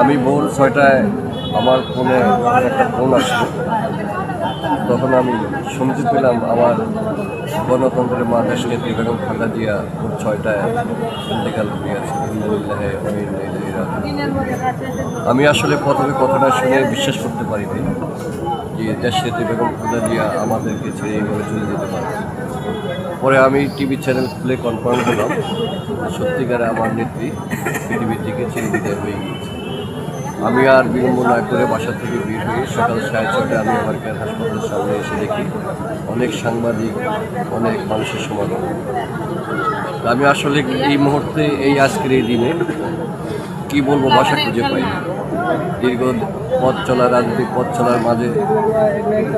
আমি ভোর 6টায় আমার ফোনে একটা ফোন আসলো। তখন আমি শুনতে পেলাম আমার গণতন্ত্রের মা দেশনেত্রী বেগম খালেদা জিয়া ভোর 6টায় ইন্তেকাল করিয়াছে। আমি আসলে প্রথমে কথাটা শুনে বিশ্বাস করতে পারিনি যে দেশনেত্রী বেগম খালেদা জিয়া আমাদেরকে ছেড়ে এইভাবে চলে যেতে পারে। পরে আমি টিভি চ্যানেল খুলে কনফার্ম করলাম সত্যিকারে আমার নেত্রী পৃথিবী থেকে ছেড়ে বিদায় হয়ে গিয়েছে। আমি আর বিলম্ব না করে বাসা থেকে বের হয়ে সকাল 6:30টায় আমি আমার কেয়ার হাসপাতালের সামনে এসে দেখি অনেক সাংবাদিক, অনেক মানুষের সমাগম। আমি আসলে এই মুহূর্তে এই আজকের এই দিনে কী বলবো, বাসা খুঁজে পাই। দীর্ঘ পথ চলা, রাজনৈতিক পথ চলার মাঝে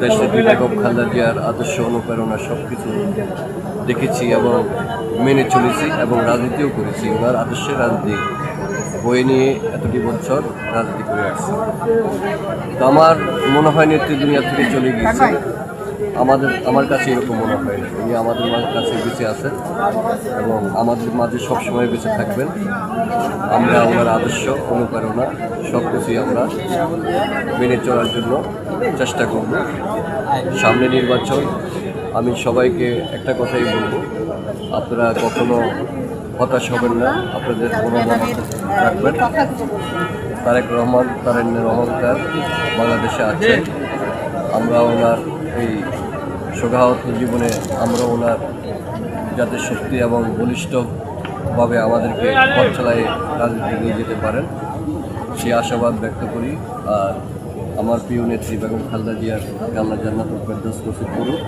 দেশনেত্রী বেগম খালেদা জিয়ার আদর্শ, অনুপ্রেরণা সব কিছু দেখেছি এবং মেনে চলেছি এবং রাজনীতিও করেছি। ওনার আদর্শের রাজনীতি বয়ে নিয়ে এতটি বছর রাজনীতি করে আসছে। তো আমার মনে হয় নেত্রী দুনিয়া থেকে চলে গিয়েছে, আমার কাছে এরকম মনে হয় না। উনি আমাদের কাছে বেঁচে আছেন এবং আমাদের মাঝে সবসময় বেঁচে থাকবেন। আমরা ওনার আদর্শ, অনুপ্রেরণা সব কিছুই আমরা মেনে চলার জন্য চেষ্টা করব। সামনে নির্বাচন, আমি সবাইকে একটা কথাই বলবো, আপনারা কখনো হতাশ হবেন না, আপনাদের মনোবল রাখবেন। তারেক রহমান, তারেন্নের অহংকার বাংলাদেশে আছে। আমরা ওনার এই শোকাহত জীবনে আমরা ওনার যাতে শক্তি এবং বলিষ্ঠভাবে আমাদেরকে পথ চালায় রাজনীতি নিয়ে যেতে পারেন সেই আশাবাদ ব্যক্ত করি। আর আমার প্রিয় নেত্রী বেগম খালেদা জিয়ার আল্লাহ জান্নাতুল ফেরদৌস নসিব করুন,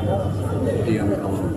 এটাই আমি কামনা করি।